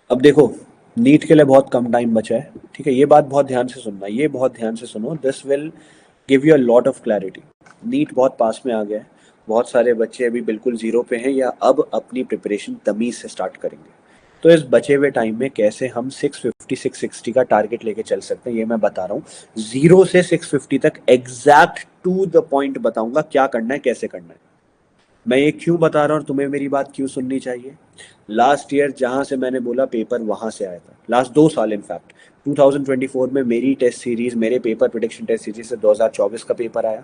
अब देखो, नीट के लिए बहुत कम टाइम बचा है, ठीक है, ये बात बहुत ध्यान से सुनना, ये बहुत ध्यान से सुनो, this will give you a lot of clarity. NEET बहुत पास में आ गया है, बहुत सारे बच्चे अभी बिल्कुल जीरो पे हैं या अब अपनी प्रिपरेशन तमीज से स्टार्ट करेंगे। तो इस बचे हुए टाइम में कैसे हम 650 660 का टारगेट लेके चल सकते हैं, ये मैं बता रहा हूँ। जीरो से 650 तक एग्जैक्ट टू द पॉइंट बताऊंगा क्या करना है, कैसे करना है। मैं ये क्यों बता रहा हूँ और तुम्हें मेरी बात क्यों सुननी चाहिए। लास्ट ईयर जहां से मैंने बोला पेपर वहां से आया था, लास्ट 2 साल इनफैक्ट 2024 में मेरी टेस्ट सीरीज, मेरे पेपर प्रोडिक्शन टेस्ट सीरीज से 2024 का पेपर आया,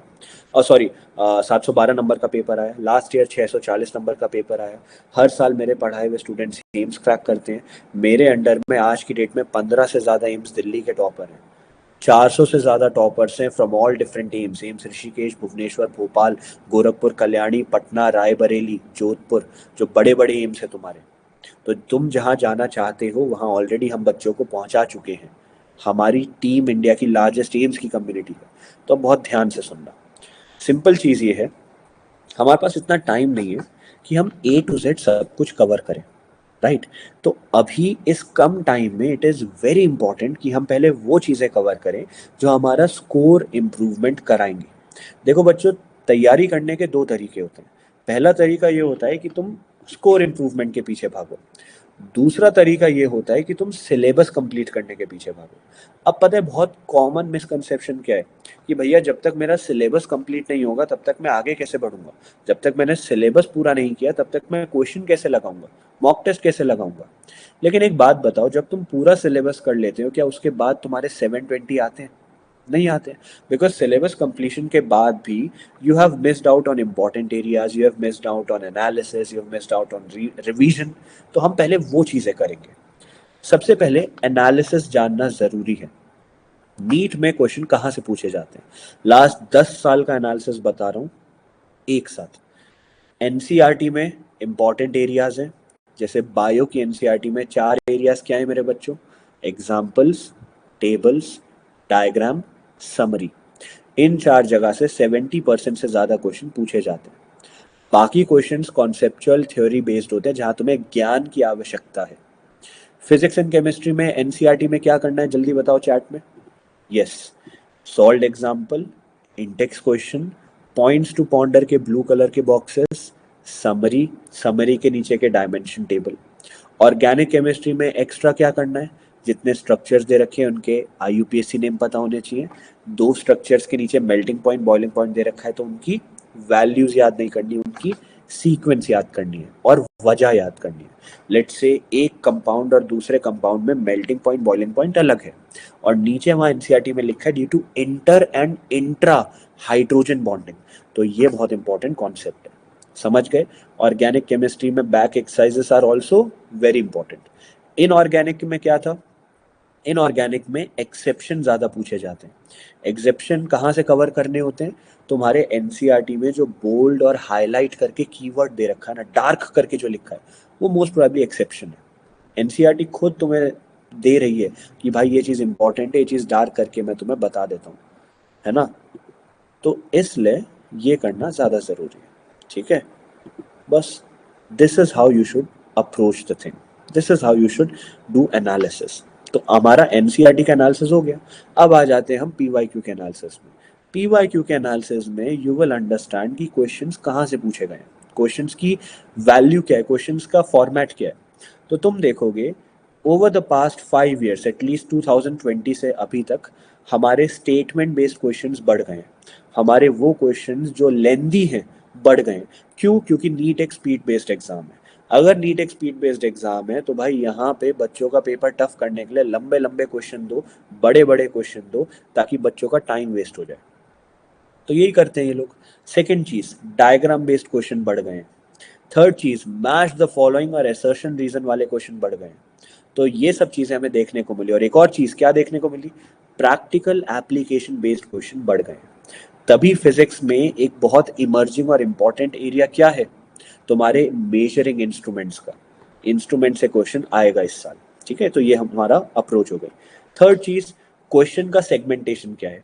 और सॉरी 712 नंबर का पेपर आया। लास्ट ईयर 640 नंबर का पेपर आया। हर साल मेरे पढ़ाए हुए स्टूडेंट्स एम्स क्रैक करते हैं। मेरे अंडर में आज की डेट में 15 से ज़्यादा एम्स दिल्ली के टॉपर हैं। 400 से ज़्यादा टॉपर्स हैं from all different AIIMS, AIIMS Rishikesh, Bhubaneswar, Bhopal, Gorakhpur, Kalyani, Patna, Raebareli, Jodhpur, जो बड़े बड़े एम्स हैं तुम्हारे। तो तुम जहाँ जाना चाहते हो वहाँ ऑलरेडी हम बच्चों को पहुँचा चुके हैं। हमारी टीम इंडिया की लार्जेस्ट एम्स की कम्युनिटी है। तो बहुत ध्यान से सुनना। सिंपल चीज़ ये है, हमारे पास इतना टाइम नहीं है कि हम A to Z सब कुछ कवर करें, राइट। तो अभी इस कम टाइम में इट इज़ वेरी इंपॉर्टेंट कि हम पहले वो चीज़ें कवर करें जो हमारा स्कोर इम्प्रूवमेंट कराएंगे। देखो बच्चों, तैयारी करने के दो तरीके होते हैं। पहला तरीका ये होता है कि तुम स्कोर इम्प्रूवमेंट के पीछे भागो। दूसरा तरीका ये होता है कि तुम सिलेबस कंप्लीट करने के पीछे भागो। अब पता है बहुत कॉमन मिसकंसेप्शन क्या है, कि भैया जब तक मेरा सिलेबस कंप्लीट नहीं होगा तब तक मैं आगे कैसे बढ़ूंगा, जब तक मैंने सिलेबस पूरा नहीं किया तब तक मैं क्वेश्चन कैसे लगाऊंगा, मॉक टेस्ट कैसे लगाऊंगा। लेकिन एक बात बताओ, जब तुम पूरा सिलेबस कर लेते हो क्या उसके बाद तुम्हारे 720 आते हैं? नहीं आते। बिकॉज सिलेबस कंप्लीशन के बाद भी you have missed out on important areas, you have missed out on analysis, you have missed out on revision. तो हम पहले वो चीज़ें करेंगे। सबसे पहले एनालिसिस जानना ज़रूरी है। नीट में क्वेश्चन कहाँ से पूछे जाते हैं, लास्ट 10 साल का एनालिसिस बता रहा हूँ एक साथ। एनसीईआरटी में इंपॉर्टेंट एरियाज हैं, जैसे बायो की एनसीईआरटी में 4 एरियाज क्या है मेरे बच्चों? Examples, tables, diagram, summary. इन 4 जगह से 70% से ज़्यादा क्वेश्चन पूछे जाते हैं। बाकी क्वेश्चंस कॉन्सेप्चुअल थ्योरी बेस्ड होते हैं जहाँ तुम्हें ज्ञान की आवश्यकता है। फिजिक्स एंड केमिस्ट्री में एनसीईआरटी में क्या करना है जल्दी बताओ चैट में। Yes, solved example, index question, points to ponder के ब्लू कलर के बॉक्सेस, समरी, समरी के नीचे के डायमेंशन टेबल। ऑर्गेनिक केमिस्ट्री में एक्स्ट्रा क्या करना है, जितने स्ट्रक्चर्स दे रखे हैं उनके IUPAC नेम पता होने चाहिए। 2 स्ट्रक्चर्स के नीचे मेल्टिंग पॉइंट, बॉइलिंग पॉइंट दे रखा है तो उनकी वैल्यूज याद नहीं करनी, उनकी सीक्वेंस याद करनी है और वजह याद करनी है। लेट्स से एक कंपाउंड और दूसरे कंपाउंड में मेल्टिंग पॉइंट, बॉइलिंग पॉइंट अलग है, और नीचे वहाँ एनसीईआरटी में लिखा है due to inter and intra hydrogen bonding. तो ये बहुत इंपॉर्टेंट कॉन्सेप्ट है, समझ गए। ऑर्गेनिक केमिस्ट्री में back exercises are also very important. Inorganic में क्या था, इनऑर्गेनिक में एक्सेप्शन ज़्यादा पूछे जाते हैं। एक्सेप्शन कहाँ से कवर करने होते हैं, तुम्हारे एनसीईआरटी में जो बोल्ड और हाईलाइट करके कीवर्ड दे रखा है ना, डार्क करके जो लिखा है, वो मोस्ट प्रोबेबली एक्सेप्शन है। एनसीईआरटी खुद तुम्हें दे रही है कि भाई ये चीज़ इंपॉर्टेंट है, ये चीज़ डार्क करके मैं तुम्हें बता देता हूँ, है ना। तो इसलिए ये करना ज़्यादा ज़रूरी है, ठीक है। बस this is how you should approach the thing, this is how you should do analysis. तो हमारा एनसीईआरटी का एनालिसिस हो गया। अब आ जाते हैं हम पीवाईक्यू के एनालिसिस में। पीवाईक्यू के एनालिसिस में यू विल अंडरस्टैंड कि क्वेश्चंस कहाँ से पूछे गए हैं, क्वेश्चंस की वैल्यू क्या है, क्वेश्चंस का फॉर्मेट क्या है। तो तुम देखोगे over the past 5 years at least 2020 से अभी तक हमारे स्टेटमेंट बेस्ड क्वेश्चंस बढ़ गए हैं। हमारे वो क्वेश्चंस जो लेंदी हैं बढ़ गए हैं। क्यों? क्योंकि नीट एक स्पीड बेस्ड एग्जाम है। अगर नीट एक स्पीड बेस्ड एग्जाम है तो भाई यहाँ पे बच्चों का पेपर टफ करने के लिए लंबे लंबे क्वेश्चन दो, बड़े बड़े क्वेश्चन दो, ताकि बच्चों का टाइम वेस्ट हो जाए। तो यही करते हैं ये लोग। सेकेंड चीज, डायग्राम बेस्ड क्वेश्चन बढ़ गए हैं। थर्ड चीज, मैच द फॉलोइंग और एसर्शन रीजन वाले क्वेश्चन बढ़ गए हैं। तो ये सब चीजें हमें देखने को मिली। और एक और चीज क्या देखने को मिली, प्रैक्टिकल एप्लीकेशन बेस्ड क्वेश्चन बढ़ गए हैं। तभी फिजिक्स में एक बहुत इमर्जिंग और इम्पॉर्टेंट एरिया क्या है, तुम्हारे मेजरिंग इंस्ट्रूमेंट्स का। इंस्ट्रूमेंट से क्वेश्चन आएगा इस साल, ठीक है। तो ये हमारा अप्रोच हो गई। थर्ड चीज, क्वेश्चन का सेगमेंटेशन क्या है।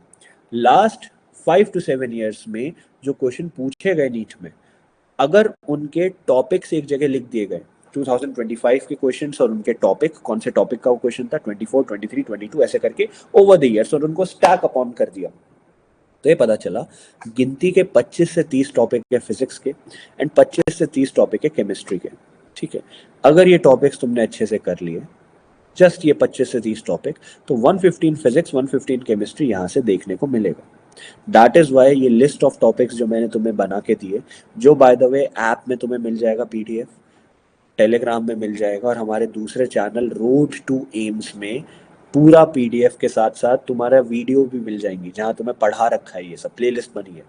लास्ट 5 to 7 ईयर्स में जो क्वेश्चन पूछे गए नीट में, अगर उनके टॉपिक्स एक जगह लिख दिए गए 2025 के क्वेश्चंस और उनके टॉपिक, कौन से टॉपिक का वो क्वेश्चन था, 24, 23, 22 ऐसे करके ओवर द ईयर्स, और उनको स्टैक अपॉन कर दिया। तो ये पता चला गिनती के 25 से 30 टॉपिक है फिजिक्स के, एंड 25 से 30 टॉपिक है केमिस्ट्री के। ठीक है, अगर ये टॉपिक्स तुमने अच्छे से कर लिए, जस्ट ये 25 से 30 टॉपिक, तो 115 फिजिक्स 115 केमिस्ट्री यहाँ से देखने को मिलेगा। दैट इज वाई ये लिस्ट ऑफ टॉपिक्स जो मैंने तुम्हें बना के दिए, जो बाय द वे ऐप में तुम्हें मिल जाएगा, पीडीएफ टेलीग्राम में मिल जाएगा, और हमारे दूसरे चैनल रोड टू एम्स में पूरा पीडीएफ के साथ साथ तुम्हारा वीडियो भी मिल जाएंगी, जहाँ तुम्हें पढ़ा रखा है, ये सब प्लेलिस्ट बनी है,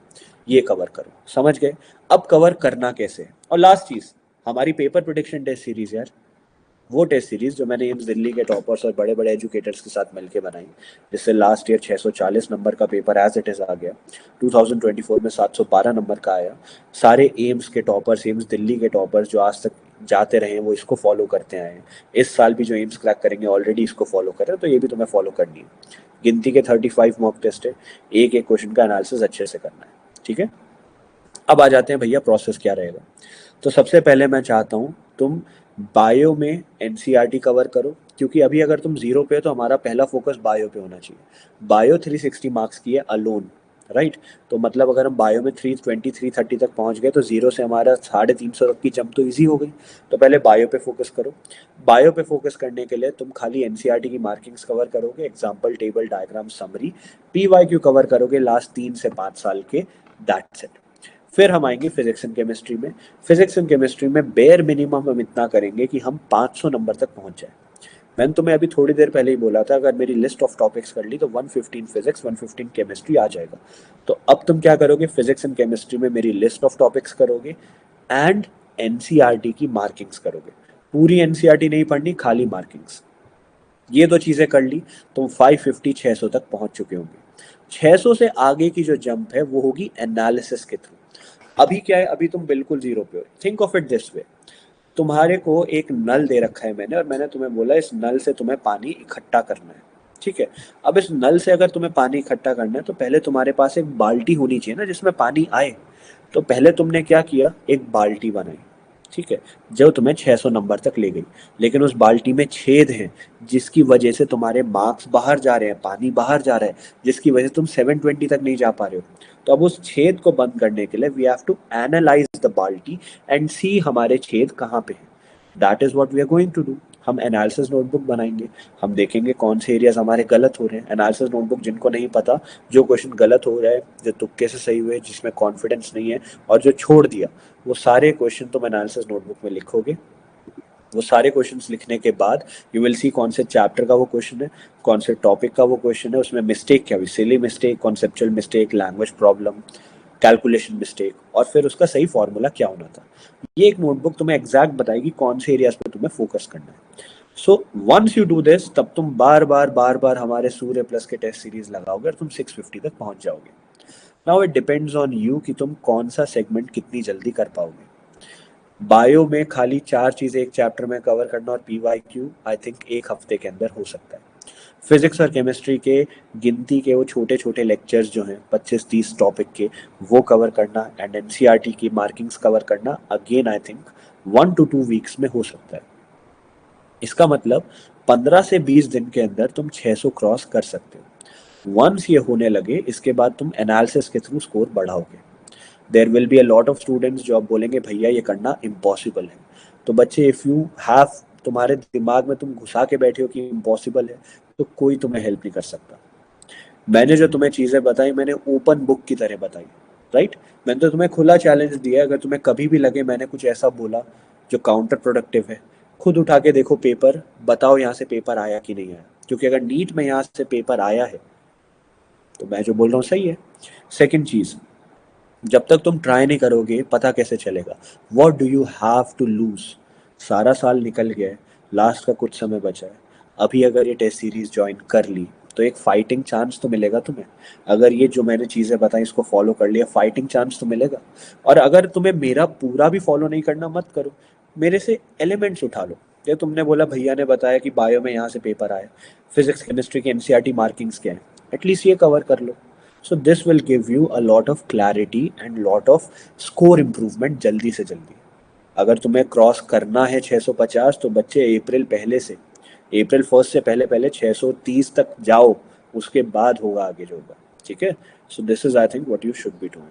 ये कवर करो। समझ गए? अब कवर करना कैसे। और लास्ट चीज, हमारी पेपर प्रिडिक्शन टेस्ट सीरीज यार, वो टेस्ट सीरीज जो मैंने एम्स दिल्ली के टॉपर्स और बड़े बड़े एजुकेटर्स के साथ मिलकर बनाई, जिससे लास्ट ईयर 640 नंबर का पेपर एज इट इज आ गया, 2024 में 712 नंबर का आया। सारे एम्स के टॉपर्स, एम्स दिल्ली के टॉपर्स जो आज तक जाते रहे हैं, वो इसको फॉलो करते आए हैं। इस साल भी जो एम्स क्रैक करेंगे ऑलरेडी इसको फॉलो कर रहे हैं, तो ये भी तुम्हें फॉलो करनी है। गिनती के 35 मॉक टेस्ट है, एक एक क्वेश्चन का एनालिसिस अच्छे से करना है। ठीक है, अब आ जाते हैं भैया प्रोसेस क्या रहेगा। तो सबसे पहले मैं चाहता हूँ तुम बायो में एनसीईआरटी कवर करो, क्योंकि अभी अगर तुम 0 पे हो तो हमारा पहला फोकस बायो पे होना चाहिए। बायो 360 मार्क्स की है अलोन, राइट। तो मतलब अगर हम बायो में 320 330 तक पहुंच गए तो 0 से हमारा 350 तक की जंप तो ईजी हो गई। तो पहले बायो पे फोकस करो। बायो पे फोकस करने के लिए तुम खाली एनसीईआरटी की मार्किंग्स कवर करोगे, example, table, diagram, summary, PYQ cover करोगे लास्ट 3 से 5 साल के, दैट्स इट। फिर हम आएंगे फिजिक्स एंड केमिस्ट्री में। फिजिक्स एंड केमिस्ट्री में बेयर मिनिमम हम इतना करेंगे कि हम 500 नंबर तक पहुंच जाए। मैंने तुम्हें अभी थोड़ी देर पहले ही बोला था, अगर मेरी लिस्ट ऑफ टॉपिक्स कर ली तो 115 फिजिक्स 115 केमिस्ट्री आ जाएगा। तो अब तुम क्या करोगे, फिजिक्स एंड केमिस्ट्री में मेरी लिस्ट ऑफ टॉपिक्स करोगे एंड एनसीईआरटी की मार्किंग्स करोगे। पूरी एनसीईआरटी नहीं पढ़नी, खाली मार्किंग्स। ये दो चीजें कर ली, तुम 550 600 तक पहुंच चुके होंगे। 600 से आगे की जो जंप है वो होगी एनालिसिस के थ्रू। अभी क्या है, अभी तुम बिल्कुल 0 पे हो। Think of it this way, तुम्हारे को एक नल दे रखा है मैंने, और मैंने तुम्हें बोला इस नल से तुम्हें पानी इकट्ठा करना है। ठीक है, अब इस नल से अगर तुम्हें पानी इकट्ठा करना है तो पहले तुम्हारे पास एक बाल्टी होनी चाहिए ना जिसमें पानी आए। तो पहले तुमने क्या किया, एक बाल्टी बनाई। ठीक है, जो तुम्हें 600 नंबर तक ले गई, लेकिन उस बाल्टी में छेद हैं जिसकी वजह से तुम्हारे मार्क्स बाहर जा रहे हैं, पानी बाहर जा रहा है, जिसकी वजह से तुम 720 तक नहीं जा पा रहे हो। तो अब उस छेद को बंद करने के लिए we have to analyse the बाल्टी एंड सी हमारे छेद कहाँ पे हैं। That is what we are going to do. हम एनालिसिस नोटबुक बनाएंगे, हम देखेंगे कौन से एरियाज हमारे गलत हो रहे हैं। एनालिसिस नोटबुक जिनको नहीं पता, जो क्वेश्चन गलत हो रहा है, जो तुक्के से सही हुए, जिसमें कॉन्फिडेंस नहीं है और जो छोड़ दिया, वो सारे क्वेश्चन तुम एनालिसिस नोटबुक में लिखोगे। वो सारे क्वेश्चंस लिखने के बाद यू विल सी कौन से चैप्टर का वो क्वेश्चन है, कौन से टॉपिक का वो क्वेश्चन है, उसमें मिस्टेक क्या हुई, silly mistake, conceptual mistake, language problem, calculation mistake, और फिर उसका सही फॉर्मूला क्या होना था। ये एक नोटबुक तुम्हें एग्जैक्ट बताएगी कौन से एरियाज पे तुम्हें फोकस करना है। So once you do this, तब तुम बार बार हमारे सूर्य प्लस के टेस्ट सीरीज लगाओगे और तुम 650 तक पहुंच जाओगे। Now it depends on you कि तुम कौन सा सेगमेंट कितनी जल्दी कर पाओगे। बायो में खाली 4 चीजें एक चैप्टर में कवर करना और पीवाईक्यू आई थिंक 1 हफ्ते के अंदर हो सकता है। फिजिक्स और केमिस्ट्री के गिनती के वो छोटे छोटे लेक्चर्स जो हैं 25-30 टॉपिक के, वो कवर करना एंड एनसीईआरटी की मार्किंग्स कवर करना again I think 1 to 2 weeks में हो सकता है। इसका मतलब 15 से 20 दिन के अंदर तुम 600 क्रॉस कर सकते हो। वंस ये होने लगे, इसके बाद तुम एनालिसिस के थ्रू स्कोर बढ़ाओगे। There will be a lot of students जो अब बोलेंगे भैया ये करना इम्पॉसिबल है। तो बच्चे, इफ़ यू हैव, तुम्हारे दिमाग में तुम घुसा के बैठे हो कि इम्पॉसिबल है, तो कोई तुम्हें हेल्प नहीं कर सकता। मैंने जो तुम्हें चीज़ें बताई, मैंने ओपन बुक की तरह बताई, राइट। मैंने तो तुम्हें खुला चैलेंज दिया है। अगर तुम्हें कभी भी लगे मैंने कुछ ऐसा बोला जो काउंटर प्रोडक्टिव है, खुद उठा के देखो पेपर, बताओ यहाँ से पेपर आया कि नहीं आया। क्योंकि अगर नीट में यहाँ से पेपर आया है तो मैं जो बोल रहा हूँ सही है। सेकेंड चीज़, जब तक तुम ट्राई नहीं करोगे पता कैसे चलेगा। What do you have to lose. सारा साल निकल गया है, लास्ट का कुछ समय बचा है। अभी अगर ये टेस्ट सीरीज ज्वाइन कर ली तो एक फाइटिंग चांस तो मिलेगा तुम्हें। अगर ये जो मैंने चीज़ें बताई इसको फॉलो कर लिया, फाइटिंग चांस तो मिलेगा। और अगर तुम्हें मेरा पूरा भी फॉलो नहीं करना, मत करो, मेरे से एलिमेंट्स उठा लो। ये तुमने बोला भैया ने बताया कि बायो में यहाँ से पेपर आए, फिजिक्स केमिस्ट्री की एनसीईआरटी मार्किंग्स क्या है, एटलीस्ट ये कवर कर लो। So this will give you a lot of clarity and lot of score improvement जल्दी से जल्दी। अगर तुम्हें क्रॉस करना है 650 तो बच्चे अप्रैल 1 से पहले पहले 630 तक जाओ, उसके बाद होगा आगे जो होगा। ठीक है, so this is I think what you should be doing.